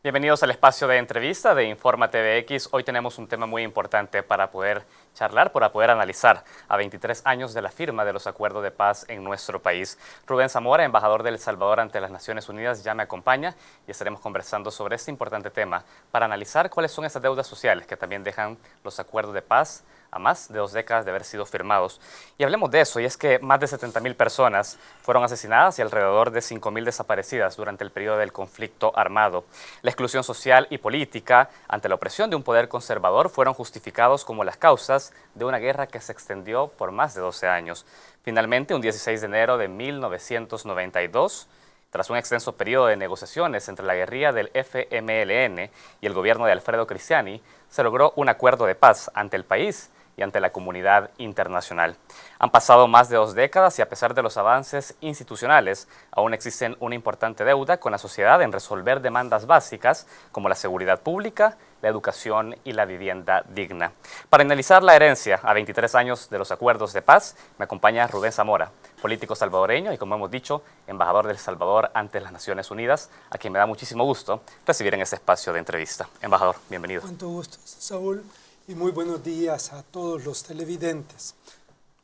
Bienvenidos al espacio de entrevista de Informa TVX. Hoy tenemos un tema muy importante para poder charlar, para poder analizar a 23 años de la firma de los acuerdos de paz en nuestro país. Rubén Zamora, embajador de El Salvador ante las Naciones Unidas, ya me acompaña y estaremos conversando sobre este importante tema para analizar cuáles son esas deudas sociales que también dejan los acuerdos de paz a más de 2 décadas de haber sido firmados. Y hablemos de eso, y es que más de 70.000 personas fueron asesinadas y alrededor de 5.000 desaparecidas durante el periodo del conflicto armado. La exclusión social y política ante la opresión de un poder conservador fueron justificados como las causas de una guerra que se extendió por más de 12 años. Finalmente, un 16 de enero de 1992, tras un extenso periodo de negociaciones entre la guerrilla del FMLN y el gobierno de Alfredo Cristiani, se logró un acuerdo de paz ante el país y ante la comunidad internacional. Han pasado más de 2 décadas y a pesar de los avances institucionales, aún existen una importante deuda con la sociedad en resolver demandas básicas como la seguridad pública, la educación y la vivienda digna. Para analizar la herencia a 23 años de los acuerdos de paz, me acompaña Rubén Zamora, político salvadoreño y, como hemos dicho, embajador de El Salvador ante las Naciones Unidas, a quien me da muchísimo gusto recibir en este espacio de entrevista. Embajador, bienvenido. Cuánto gusto, Saúl, y muy buenos días a todos los televidentes.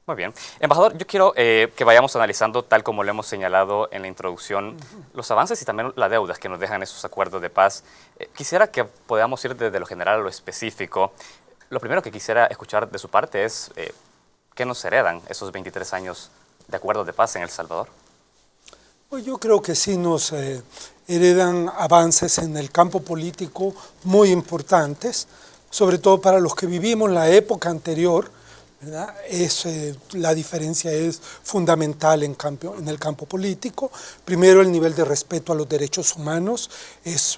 Muy bien. Embajador, yo quiero que vayamos analizando, tal como lo hemos señalado en la introducción, los avances y también las deudas que nos dejan esos acuerdos de paz. Quisiera que podamos ir desde lo general a lo específico. Lo primero que quisiera escuchar de su parte es ¿qué nos heredan esos 23 años de acuerdos de paz en El Salvador? Pues yo creo que sí nos heredan avances en el campo político muy importantes, sobre todo para los que vivimos la época anterior, ¿verdad? La diferencia es fundamental en el campo político. Primero, el nivel de respeto a los derechos humanos es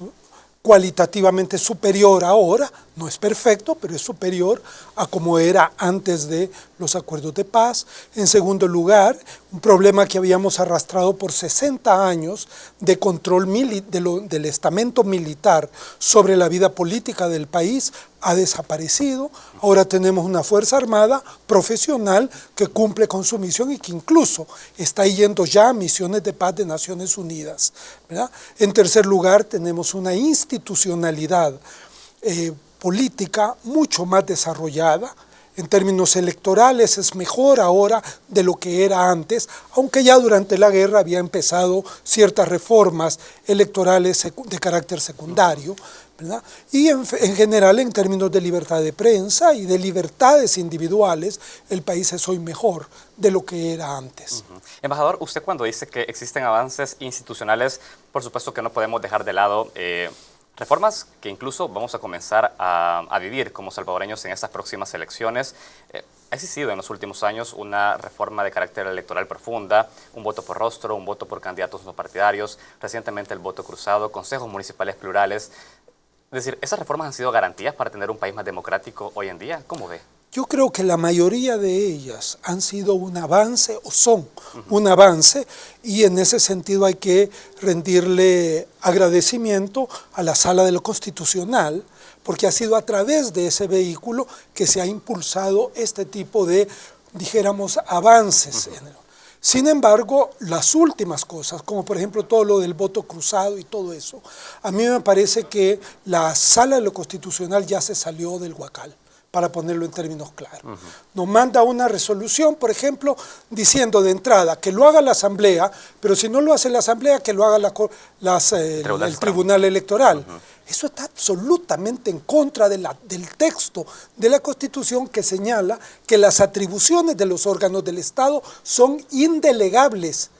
cualitativamente superior ahora, no es perfecto, pero es superior a como era antes de los acuerdos de paz. En segundo lugar, un problema que habíamos arrastrado por 60 años de control del estamento militar sobre la vida política del país ha desaparecido. Ahora tenemos una Fuerza Armada profesional que cumple con su misión y que incluso está yendo ya a misiones de paz de Naciones Unidas, ¿verdad? En tercer lugar, tenemos una institucionalidad política mucho más desarrollada. En términos electorales es mejor ahora de lo que era antes, aunque ya durante la guerra había empezado ciertas reformas electorales de carácter secundario, ¿verdad? Y en general, en términos de libertad de prensa y de libertades individuales, el país es hoy mejor de lo que era antes. Embajador, usted cuando dice que existen avances institucionales, por supuesto que no podemos dejar de lado reformas que incluso vamos a comenzar a vivir como salvadoreños en estas próximas elecciones. Ha existido en los últimos años una reforma de carácter electoral profunda, un voto por rostro, un voto por candidatos no partidarios, recientemente el voto cruzado, consejos municipales plurales. Es decir, ¿esas reformas han sido garantías para tener un país más democrático hoy en día? ¿Cómo ve? Yo creo que la mayoría de ellas han sido un avance o son un avance, y en ese sentido hay que rendirle agradecimiento a la Sala de lo Constitucional, porque ha sido a través de ese vehículo que se ha impulsado este tipo de, dijéramos, avances. Sin embargo, las últimas cosas, como por ejemplo todo lo del voto cruzado y todo eso, a mí me parece que la Sala de lo Constitucional ya se salió del huacal, para ponerlo en términos claros. Nos manda una resolución, por ejemplo, diciendo de entrada que lo haga la Asamblea, pero si no lo hace la Asamblea, que lo haga el Tribunal Electoral. Eso está absolutamente en contra del texto de la Constitución, que señala que las atribuciones de los órganos del Estado son indelegables,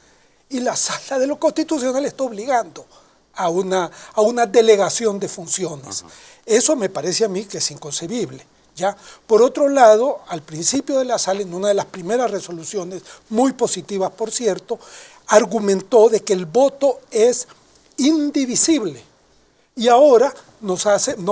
y la Sala de lo Constitucional está obligando a una delegación de funciones. Eso me parece a mí que es inconcebible. ¿Ya? Por otro lado, al principio de la sala, en una de las primeras resoluciones, muy positivas por cierto, argumentó de que el voto es indivisible. Y ahora nos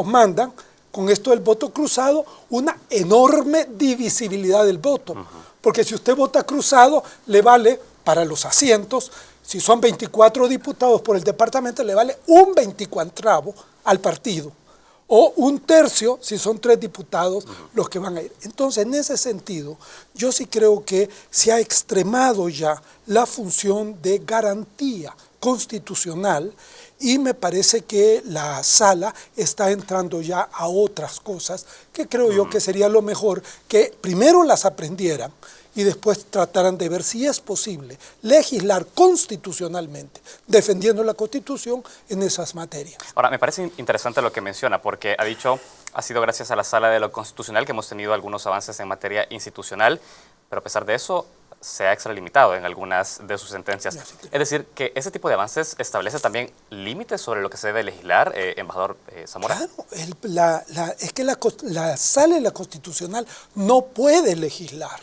mandan, con esto del voto cruzado, una enorme divisibilidad del voto. Porque si usted vota cruzado, le vale para los asientos, si son 24 diputados por el departamento, le vale un 24avo al partido. O 1/3 si son 3 diputados los que van a ir. Entonces, en ese sentido, yo sí creo que se ha extremado ya la función de garantía constitucional y me parece que la sala está entrando ya a otras cosas que creo yo que sería lo mejor que primero las aprendieran y después trataran de ver si es posible legislar constitucionalmente, defendiendo la Constitución en esas materias. Ahora, me parece interesante lo que menciona, porque ha dicho, ha sido gracias a la Sala de lo Constitucional que hemos tenido algunos avances en materia institucional, pero a pesar de eso, se ha extralimitado en algunas de sus sentencias. Es decir, que ese tipo de avances establece también límites sobre lo que se debe legislar, embajador Zamora. Claro, es que la Sala de la Constitucional no puede legislar.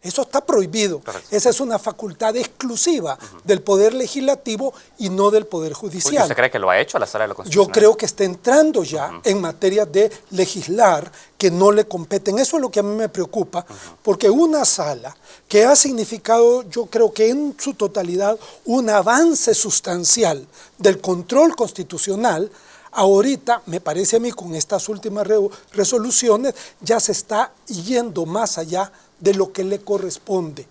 Eso está prohibido. Correcto. Esa es una facultad exclusiva del Poder Legislativo y no del Poder Judicial. ¿Usted cree que lo ha hecho a la Sala de la Constitución? Yo creo que está entrando ya en materia de legislar que no le competen. Eso es lo que a mí me preocupa, porque una sala que ha significado, yo creo que en su totalidad, un avance sustancial del control constitucional, ahorita, me parece a mí, con estas últimas resoluciones, ya se está yendo más allá de lo que le corresponde.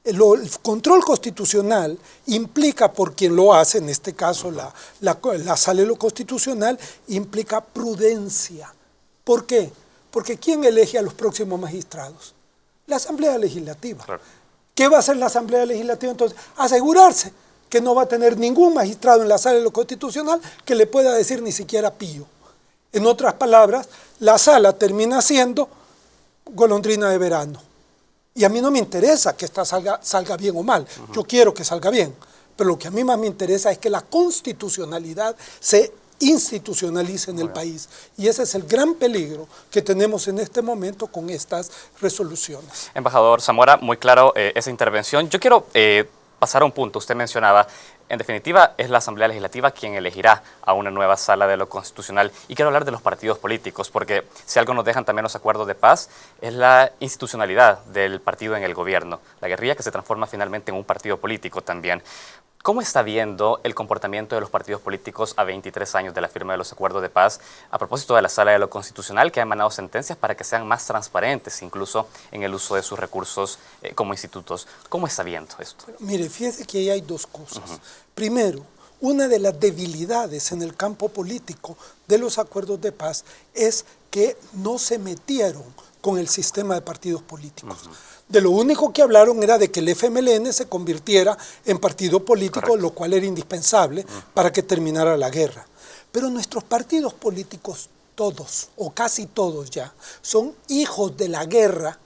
El control constitucional implica, por quien lo hace, en este caso la Sala de lo Constitucional, implica prudencia. ¿Por qué? Porque ¿quién elige a los próximos magistrados? La Asamblea Legislativa. Claro. ¿Qué va a hacer la Asamblea Legislativa entonces? Asegurarse que no va a tener ningún magistrado en la Sala de lo Constitucional que le pueda decir ni siquiera pío. En otras palabras, la sala termina siendo golondrina de verano. Y a mí no me interesa que esta salga bien o mal. Yo quiero que salga bien. Pero lo que a mí más me interesa es que la constitucionalidad se institucionalice en el país. Y ese es el gran peligro que tenemos en este momento con estas resoluciones. Embajador Zamora, muy claro esa intervención. Yo quiero pasar a un punto. Usted mencionaba, en definitiva, es la Asamblea Legislativa quien elegirá a una nueva Sala de lo Constitucional. Y quiero hablar de los partidos políticos, porque si algo nos dejan también los acuerdos de paz, es la institucionalidad del partido en el gobierno. La guerrilla que se transforma finalmente en un partido político también. ¿Cómo está viendo el comportamiento de los partidos políticos a 23 años de la firma de los acuerdos de paz a propósito de la Sala de lo Constitucional, que ha emanado sentencias para que sean más transparentes, incluso en el uso de sus recursos como institutos? ¿Cómo está viendo esto? Mire, fíjese que ahí hay dos cosas. Primero, una de las debilidades en el campo político de los acuerdos de paz es que no se metieron con el sistema de partidos políticos. De lo único que hablaron era de que el FMLN se convirtiera en partido político, correcto, lo cual era indispensable para que terminara la guerra. Pero nuestros partidos políticos, todos, o casi todos ya, son hijos de la guerra.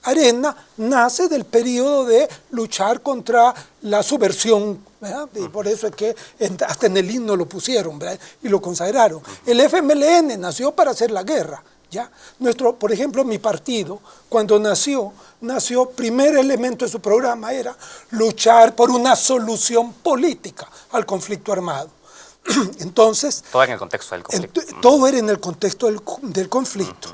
Arena nace del periodo de luchar contra la subversión, ¿verdad? Y por eso es que hasta en el himno lo pusieron, ¿verdad? Y lo consagraron. El FMLN nació para hacer la guerra. ¿Ya? Por ejemplo, mi partido, cuando nació, primer elemento de su programa era luchar por una solución política al conflicto armado. Entonces, todo en el contexto del conflicto. Todo era en el contexto del conflicto.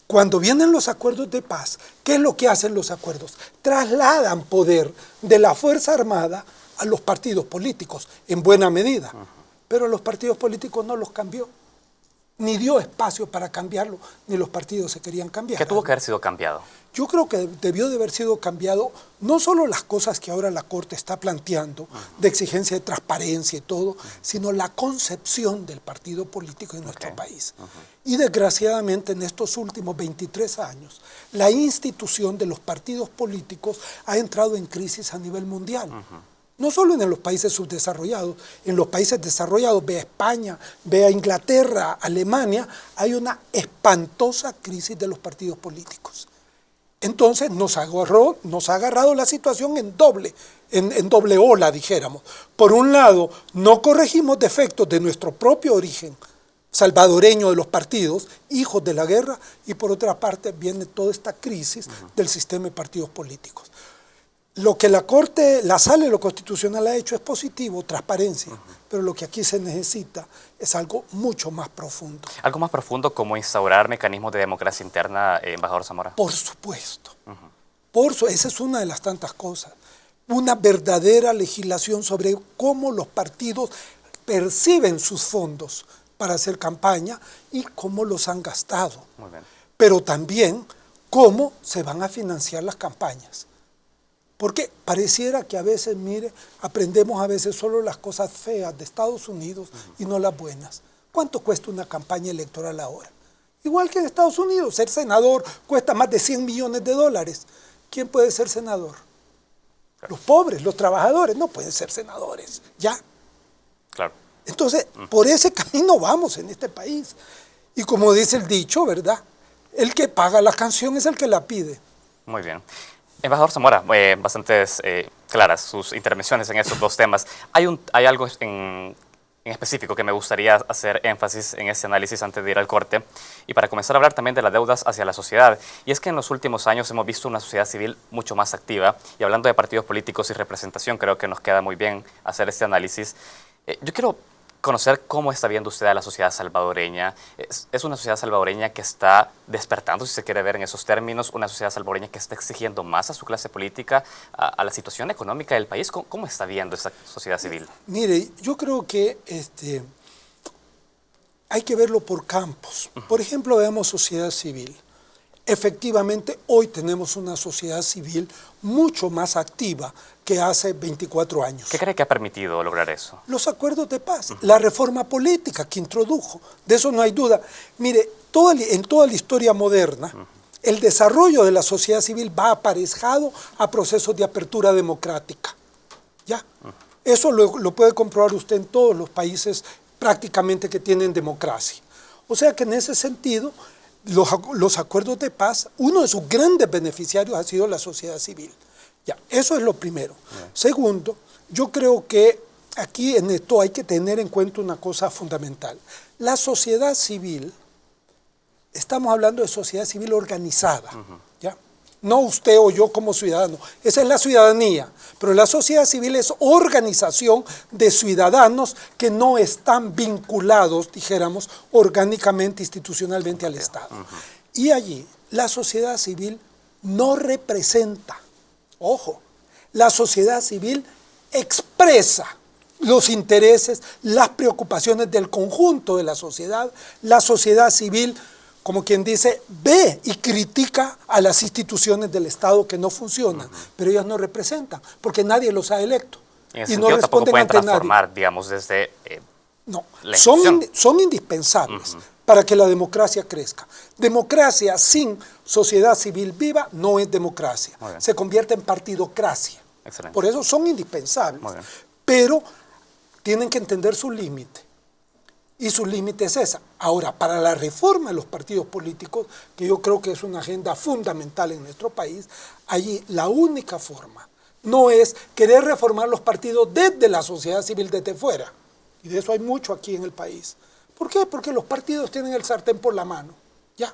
Cuando vienen los acuerdos de paz, ¿qué es lo que hacen los acuerdos? Trasladan poder de la Fuerza Armada a los partidos políticos, en buena medida. Pero los partidos políticos no los cambió. Ni dio espacio para cambiarlo, ni los partidos se querían cambiar. ¿Qué tuvo que haber sido cambiado? Yo creo que debió de haber sido cambiado no solo las cosas que ahora la Corte está planteando, de exigencia de transparencia y todo, sino la concepción del partido político en nuestro país. Y desgraciadamente en estos últimos 23 años, la institución de los partidos políticos ha entrado en crisis a nivel mundial. No solo en los países subdesarrollados, en los países desarrollados, ve a España, ve a Inglaterra, Alemania, hay una espantosa crisis de los partidos políticos. Entonces nos ha agarrado la situación en doble ola, dijéramos. Por un lado, no corregimos defectos de nuestro propio origen salvadoreño de los partidos, hijos de la guerra, y por otra parte viene toda esta crisis del sistema de partidos políticos. Lo que la Sala de lo Constitucional ha hecho es positivo, transparencia, pero lo que aquí se necesita es algo mucho más profundo. ¿Algo más profundo como instaurar mecanismos de democracia interna, embajador Zamora? Por supuesto. Esa es una de las tantas cosas. Una verdadera legislación sobre cómo los partidos perciben sus fondos para hacer campaña y cómo los han gastado. Muy bien. Pero también cómo se van a financiar las campañas. Porque pareciera que a veces, mire, aprendemos a veces solo las cosas feas de Estados Unidos y no las buenas. ¿Cuánto cuesta una campaña electoral ahora? Igual que en Estados Unidos, ser senador cuesta más de 100 millones de dólares. ¿Quién puede ser senador? Los pobres, los trabajadores no pueden ser senadores, ya. Claro. Entonces, por ese camino vamos en este país. Y como dice el dicho, ¿verdad? El que paga la canción es el que la pide. Muy bien. Embajador Zamora, bastantes claras sus intervenciones en estos dos temas. Hay algo en específico que me gustaría hacer énfasis en este análisis antes de ir al corte y para comenzar a hablar también de las deudas hacia la sociedad. Y es que en los últimos años hemos visto una sociedad civil mucho más activa y hablando de partidos políticos y representación creo que nos queda muy bien hacer este análisis. Yo quiero conocer cómo está viendo usted a la sociedad salvadoreña. Es una sociedad salvadoreña que está despertando, si se quiere ver en esos términos, una sociedad salvadoreña que está exigiendo más a su clase política, a la situación económica del país. ¿Cómo está viendo esta sociedad civil? Mire, yo creo que hay que verlo por campos. Por ejemplo, veamos sociedad civil. Efectivamente, hoy tenemos una sociedad civil mucho más activa que hace 24 años. ¿Qué cree que ha permitido lograr eso? Los acuerdos de paz, la reforma política que introdujo, de eso no hay duda. Mire, en toda la historia moderna, el desarrollo de la sociedad civil va aparejado a procesos de apertura democrática. ¿Ya? Eso lo puede comprobar usted en todos los países prácticamente que tienen democracia. O sea que en ese sentido, los acuerdos de paz, uno de sus grandes beneficiarios ha sido la sociedad civil. Ya, eso es lo primero. Segundo, yo creo que aquí en esto hay que tener en cuenta una cosa fundamental. La sociedad civil, estamos hablando de sociedad civil organizada, ¿ya? No usted o yo como ciudadano, esa es la ciudadanía, pero la sociedad civil es organización de ciudadanos que no están vinculados, dijéramos, orgánicamente, institucionalmente al Estado. Y allí la sociedad civil no representa, ojo, la sociedad civil expresa los intereses, las preocupaciones del conjunto de la sociedad civil, como quien dice, ve y critica a las instituciones del Estado que no funcionan, pero ellas no representan, porque nadie los ha electo. En ese y sentido, no tampoco responden pueden ante transformar, nadie. digamos, desde No, la institución. son indispensables para que la democracia crezca. Democracia sin sociedad civil viva no es democracia, se convierte en partidocracia. Excelente. Por eso son indispensables, pero tienen que entender su límite. Y su límite es esa. Ahora, para la reforma de los partidos políticos, que yo creo que es una agenda fundamental en nuestro país, allí la única forma no es querer reformar los partidos desde la sociedad civil desde fuera. Y de eso hay mucho aquí en el país. ¿Por qué? Porque los partidos tienen el sartén por la mano. Ya.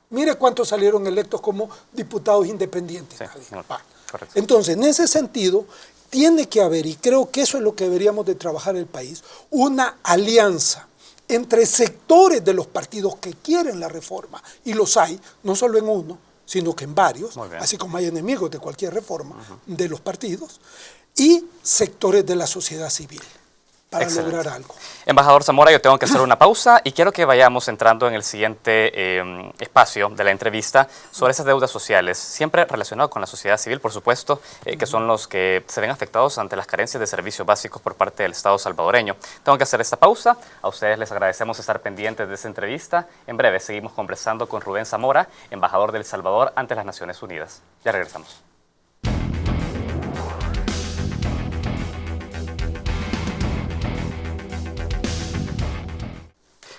Mire cuántos salieron electos como diputados independientes. Sí, correcto. Entonces, en ese sentido, tiene que haber, y creo que eso es lo que deberíamos de trabajar en el país, una alianza entre sectores de los partidos que quieren la reforma, y los hay, no solo en uno, sino que en varios, así como hay enemigos de cualquier reforma de los partidos, y sectores de la sociedad civil, para lograr algo. Embajador Zamora, yo tengo que hacer una pausa y quiero que vayamos entrando en el siguiente espacio de la entrevista sobre esas deudas sociales, siempre relacionado con la sociedad civil, por supuesto, que son los que se ven afectados ante las carencias de servicios básicos por parte del Estado salvadoreño. Tengo que hacer esta pausa. A ustedes les agradecemos estar pendientes de esta entrevista. En breve seguimos conversando con Rubén Zamora, embajador de El Salvador ante las Naciones Unidas. Ya regresamos.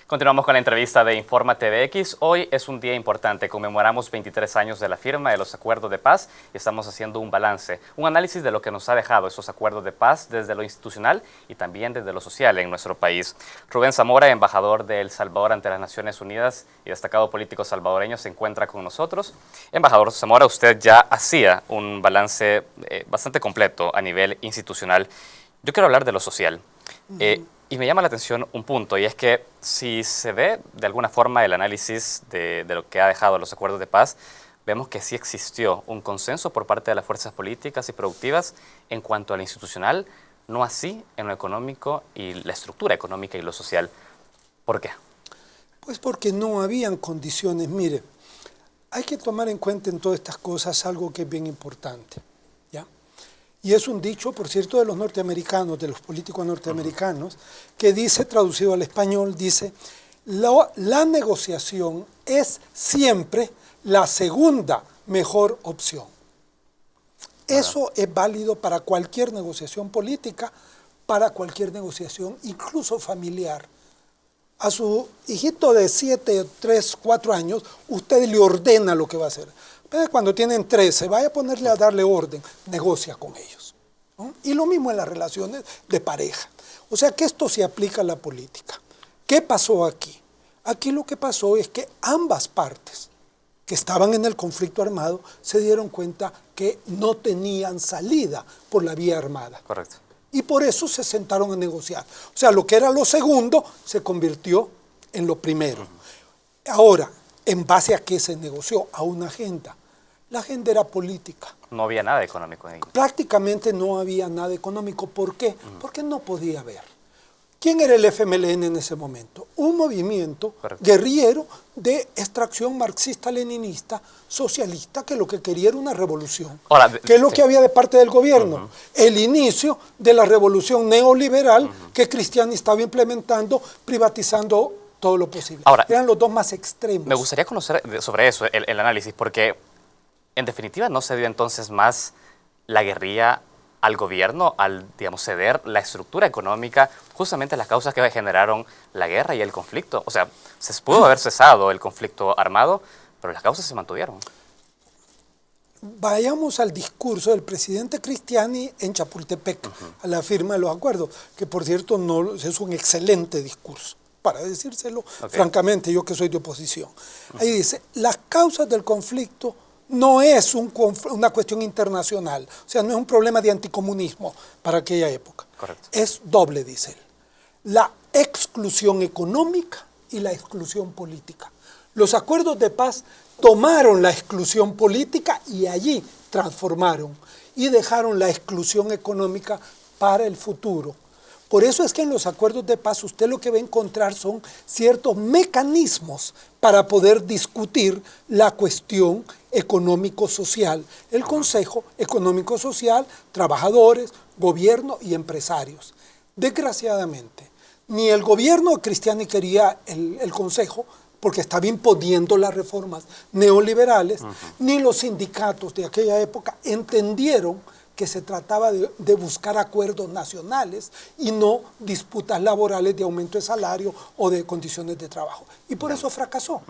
Continuamos con la entrevista de Informa TVX. Hoy es un día importante, conmemoramos 23 años de la firma de los acuerdos de paz y estamos haciendo un balance, un análisis de lo que nos ha dejado esos acuerdos de paz desde lo institucional y también desde lo social en nuestro país. Rubén Zamora, embajador de El Salvador ante las Naciones Unidas y destacado político salvadoreño, se encuentra con nosotros. Embajador Zamora, usted ya hacía un balance bastante completo a nivel institucional. Yo quiero hablar de lo social. Y me llama la atención un punto, y es que si se ve de alguna forma el análisis de lo que ha dejado los acuerdos de paz, vemos que sí existió un consenso por parte de las fuerzas políticas y productivas en cuanto a lo institucional, no así en lo económico y la estructura económica y lo social. ¿Por qué? Pues porque no habían condiciones. Mire, hay que tomar en cuenta en todas estas cosas algo que es bien importante, ¿ya? Y es un dicho, por cierto, de los norteamericanos, de los políticos norteamericanos, que dice, traducido al español, dice, la negociación es siempre la segunda mejor opción. Eso es válido para cualquier negociación política, para cualquier negociación, incluso familiar. A su hijito de 7, 3, 4 años, usted le ordena lo que va a hacer. Pero cuando tienen 13, vaya a ponerle a darle orden, negocia con ellos, ¿no? Y lo mismo en las relaciones de pareja. O sea que esto se aplica a la política. ¿Qué pasó aquí? Aquí lo que pasó es que ambas partes que estaban en el conflicto armado se dieron cuenta que no tenían salida por la vía armada. Correcto. Y por eso se sentaron a negociar. O sea, lo que era lo segundo se convirtió en lo primero. Ahora, ¿en base a qué se negoció? A una agenda. La agenda era política. No había nada económico en ello. Prácticamente no había nada económico. ¿Por qué? Porque no podía haber. ¿Quién era el FMLN en ese momento? Un movimiento guerrillero de extracción marxista-leninista, socialista, que lo que quería era una revolución. Ahora, ¿qué es lo que había de parte del gobierno? El inicio de la revolución neoliberal que Cristiani estaba implementando, privatizando todo lo posible. Ahora, eran los dos más extremos. Me gustaría conocer sobre eso, el análisis, porque en definitiva no se dio entonces más la guerrilla al gobierno, al, digamos, ceder la estructura económica, justamente las causas que generaron la guerra y el conflicto. O sea, se pudo haber cesado el conflicto armado, pero las causas se mantuvieron. Vayamos al discurso del presidente Cristiani en Chapultepec, a la firma de los acuerdos, que por cierto no, es un excelente discurso, para decírselo francamente, yo que soy de oposición. Ahí dice, las causas del conflicto no es una cuestión internacional, o sea, no es un problema de anticomunismo para aquella época. Correcto. Es doble, dice él. La exclusión económica y la exclusión política. Los acuerdos de paz tomaron la exclusión política y allí transformaron y dejaron la exclusión económica para el futuro. Por eso es que en los acuerdos de paz usted lo que va a encontrar son ciertos mecanismos para poder discutir la cuestión económico-social. El Consejo Económico-Social, trabajadores, gobierno y empresarios. Desgraciadamente, ni el gobierno de Cristiani quería el Consejo, porque estaba imponiendo las reformas neoliberales, ni los sindicatos de aquella época entendieron que se trataba de buscar acuerdos nacionales y no disputas laborales de aumento de salario o de condiciones de trabajo. Y por eso fracasó.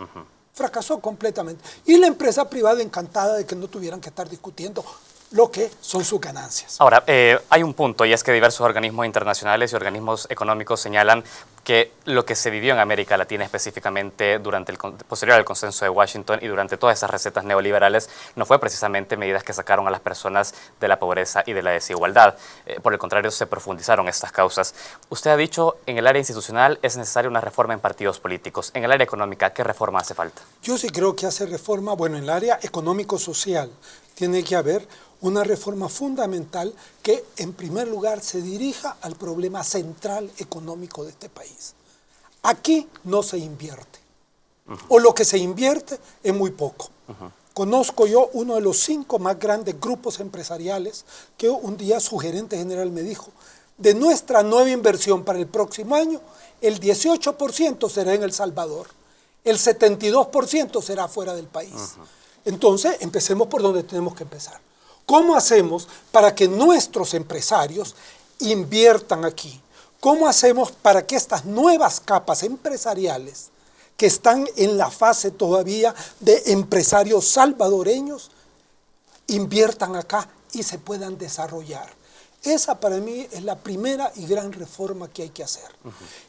Fracasó completamente. Y la empresa privada encantada de que no tuvieran que estar discutiendo lo que son sus ganancias. Ahora, hay un punto, y es que diversos organismos internacionales y organismos económicos señalan que lo que se vivió en América Latina específicamente durante posterior al consenso de Washington y durante todas esas recetas neoliberales no fue precisamente medidas que sacaron a las personas de la pobreza y de la desigualdad. Por el contrario, se profundizaron estas causas. Usted ha dicho, en el área institucional es necesaria una reforma en partidos políticos. En el área económica, ¿qué reforma hace falta? Yo sí creo que hace reforma, bueno, en el área económico-social tiene que haber una reforma fundamental que, en primer lugar, se dirija al problema central económico de este país. Aquí no se invierte, o lo que se invierte es muy poco. Conozco yo uno de los 5 más grandes grupos empresariales que un día su gerente general me dijo, de nuestra nueva inversión para el próximo año, el 18% será en El Salvador, el 72% será fuera del país. Entonces, empecemos por donde tenemos que empezar. ¿Cómo hacemos para que nuestros empresarios inviertan aquí? ¿Cómo hacemos para que estas nuevas capas empresariales que están en la fase todavía de empresarios salvadoreños inviertan acá y se puedan desarrollar? Esa para mí es la primera y gran reforma que hay que hacer.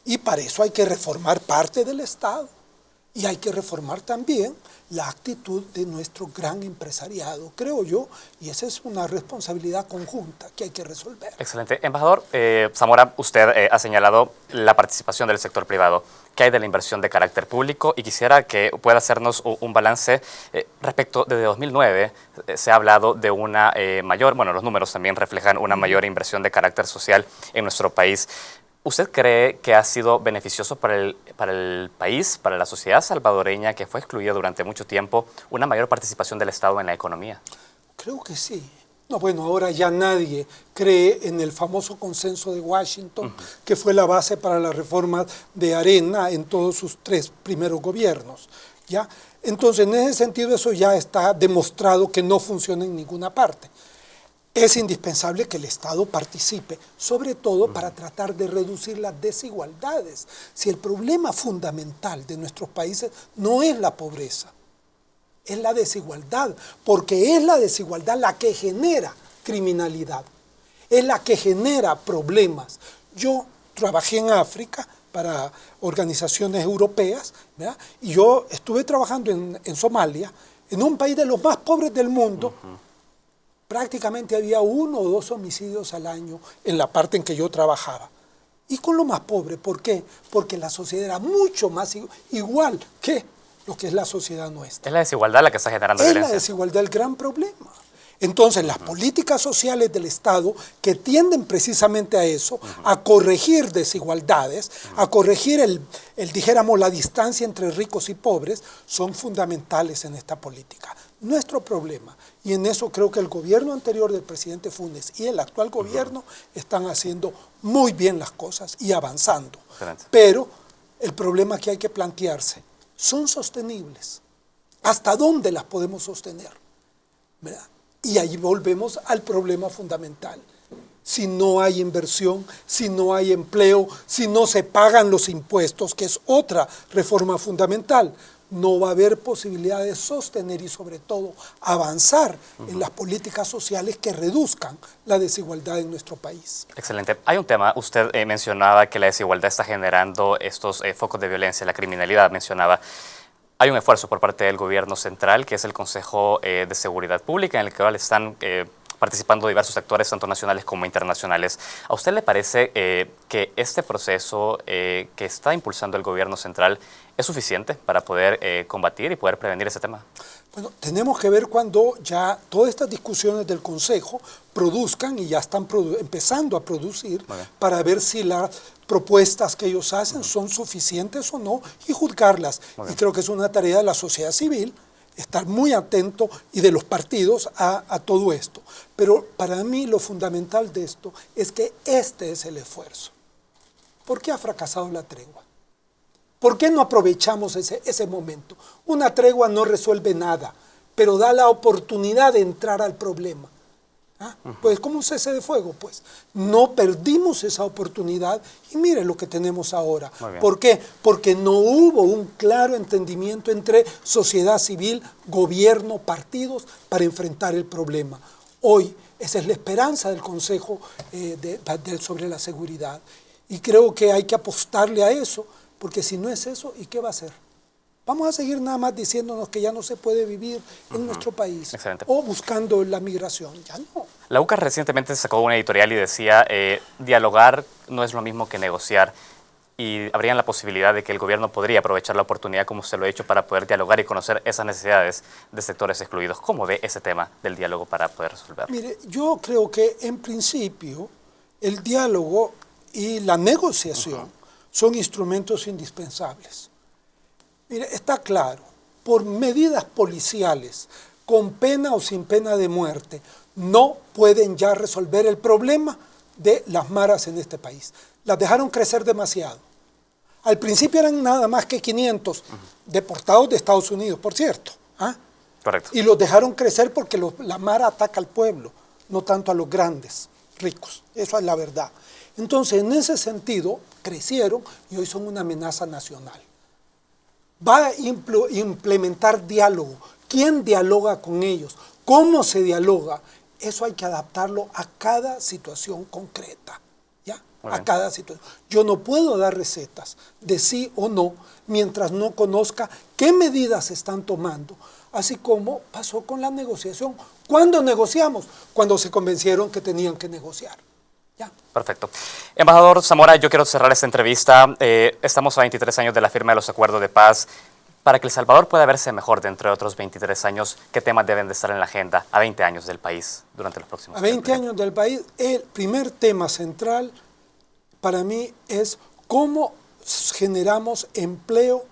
Y para eso hay que reformar parte del Estado. Y hay que reformar también la actitud de nuestro gran empresariado, creo yo, y esa es una responsabilidad conjunta que hay que resolver. Excelente. Embajador Zamora, usted ha señalado la participación del sector privado. ¿Qué hay de la inversión de carácter público? Y quisiera que pueda hacernos un balance respecto, desde 2009 se ha hablado de una mayor, bueno, los números también reflejan una mayor inversión de carácter social en nuestro país. ¿Usted cree que ha sido beneficioso para el país, para la sociedad salvadoreña, que fue excluida durante mucho tiempo, una mayor participación del Estado en la economía? Creo que sí. No, bueno, ahora ya nadie cree en el famoso consenso de Washington, que fue la base para la reforma de Arena en todos sus 3 primeros gobiernos, ¿ya? Entonces, en ese sentido, eso ya está demostrado que no funciona en ninguna parte. Es indispensable que el Estado participe, sobre todo para tratar de reducir las desigualdades. Si el problema fundamental de nuestros países no es la pobreza, es la desigualdad, porque es la desigualdad la que genera criminalidad, es la que genera problemas. Yo trabajé en África para organizaciones europeas, ¿verdad? Y yo estuve trabajando en Somalia, en un país de los más pobres del mundo. Prácticamente había 1 o 2 homicidios al año en la parte en que yo trabajaba. Y con lo más pobre, ¿por qué? Porque la sociedad era mucho más igual que lo que es la sociedad nuestra. Es la desigualdad la que está generando violencia. Es la desigualdad el gran problema. Entonces, las políticas sociales del Estado que tienden precisamente a eso, a corregir desigualdades, a corregir dijéramos, la distancia entre ricos y pobres, son fundamentales en esta política. Nuestro problema, y en eso creo que el gobierno anterior del presidente Funes y el actual gobierno están haciendo muy bien las cosas y avanzando. Excelente. Pero el problema que hay que plantearse, ¿son sostenibles? ¿Hasta dónde las podemos sostener? ¿Verdad? Y ahí volvemos al problema fundamental. Si no hay inversión, si no hay empleo, si no se pagan los impuestos, que es otra reforma fundamental, no va a haber posibilidad de sostener y sobre todo avanzar en las políticas sociales que reduzcan la desigualdad en nuestro país. Excelente. Hay un tema, usted mencionaba que la desigualdad está generando estos focos de violencia, la criminalidad mencionaba. Hay un esfuerzo por parte del gobierno central, que es el Consejo de Seguridad Pública, en el que están participando diversos actores, tanto nacionales como internacionales. ¿A usted le parece que este proceso que está impulsando el gobierno central es suficiente para poder combatir y poder prevenir ese tema? Bueno, tenemos que ver cuando ya todas estas discusiones del Consejo produzcan y ya están empezando a producir para ver si las propuestas que ellos hacen son suficientes o no y juzgarlas. Y creo que es una tarea de la sociedad civil estar muy atento y de los partidos a todo esto. Pero para mí lo fundamental de esto es que este es el esfuerzo. ¿Por qué ha fracasado la tregua? ¿Por qué no aprovechamos ese momento? Una tregua no resuelve nada, pero da la oportunidad de entrar al problema. ¿Ah? Pues como un cese de fuego, pues. No perdimos esa oportunidad y mire lo que tenemos ahora. ¿Por qué? Porque no hubo un claro entendimiento entre sociedad civil, gobierno, partidos para enfrentar el problema. Hoy esa es la esperanza del Consejo sobre la seguridad y creo que hay que apostarle a eso. Porque si no es eso, ¿y qué va a hacer? Vamos a seguir nada más diciéndonos que ya no se puede vivir en nuestro país. Excelente. O buscando la migración. Ya no. La UCA recientemente sacó una editorial y decía, dialogar no es lo mismo que negociar. Y habría la posibilidad de que el gobierno podría aprovechar la oportunidad, como usted lo ha hecho, para poder dialogar y conocer esas necesidades de sectores excluidos. ¿Cómo ve ese tema del diálogo para poder resolverlo? Mire, yo creo que en principio el diálogo y la negociación son instrumentos indispensables. Mire, está claro, por medidas policiales, con pena o sin pena de muerte, no pueden ya resolver el problema de las maras en este país. Las dejaron crecer demasiado. Al principio eran nada más que 500 deportados de Estados Unidos, por cierto. ¿Ah? Correcto. Y los dejaron crecer porque la mara ataca al pueblo, no tanto a los grandes, ricos. Eso es la verdad. Entonces, en ese sentido, crecieron y hoy son una amenaza nacional. Va a implementar diálogo. ¿Quién dialoga con ellos? ¿Cómo se dialoga? Eso hay que adaptarlo a cada situación concreta. ¿Ya? A cada situación. Yo no puedo dar recetas de sí o no mientras no conozca qué medidas se están tomando. Así como pasó con la negociación. ¿Cuándo negociamos? Cuando se convencieron que tenían que negociar. Perfecto. Embajador Zamora, yo quiero cerrar esta entrevista. Estamos a 23 años de la firma de los acuerdos de paz. Para que El Salvador pueda verse mejor de entre otros 23 años, ¿qué temas deben de estar en la agenda a 20 años del país durante los próximos años? A 20 años del país, el primer tema central para mí es cómo generamos empleo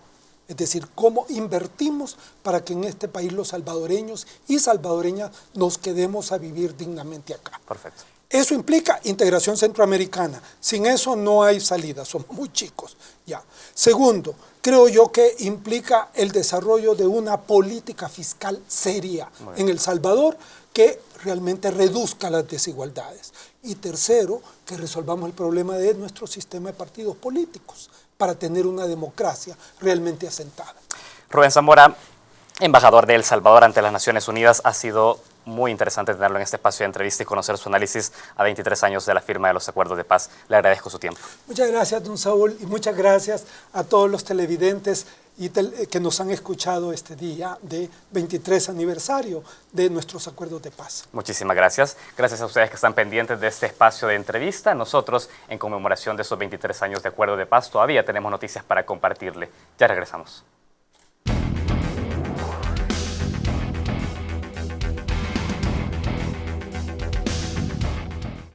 Es decir, cómo invertimos para que en este país los salvadoreños y salvadoreñas nos quedemos a vivir dignamente acá. Perfecto. Eso implica integración centroamericana. Sin eso no hay salida, somos muy chicos. Ya. Segundo, creo yo que implica el desarrollo de una política fiscal seria en El Salvador que realmente reduzca las desigualdades. Y tercero, que resolvamos el problema de nuestro sistema de partidos políticos para tener una democracia realmente asentada. Rubén Zamora, embajador de El Salvador ante las Naciones Unidas, ha sido muy interesante tenerlo en este espacio de entrevista y conocer su análisis a 23 años de la firma de los acuerdos de paz. Le agradezco su tiempo. Muchas gracias, don Saúl, y muchas gracias a todos los televidentes que nos han escuchado este día de 23 aniversario de nuestros acuerdos de paz. Muchísimas gracias. Gracias a ustedes que están pendientes de este espacio de entrevista. Nosotros, en conmemoración de esos 23 años de acuerdo de paz, todavía tenemos noticias para compartirle. Ya regresamos.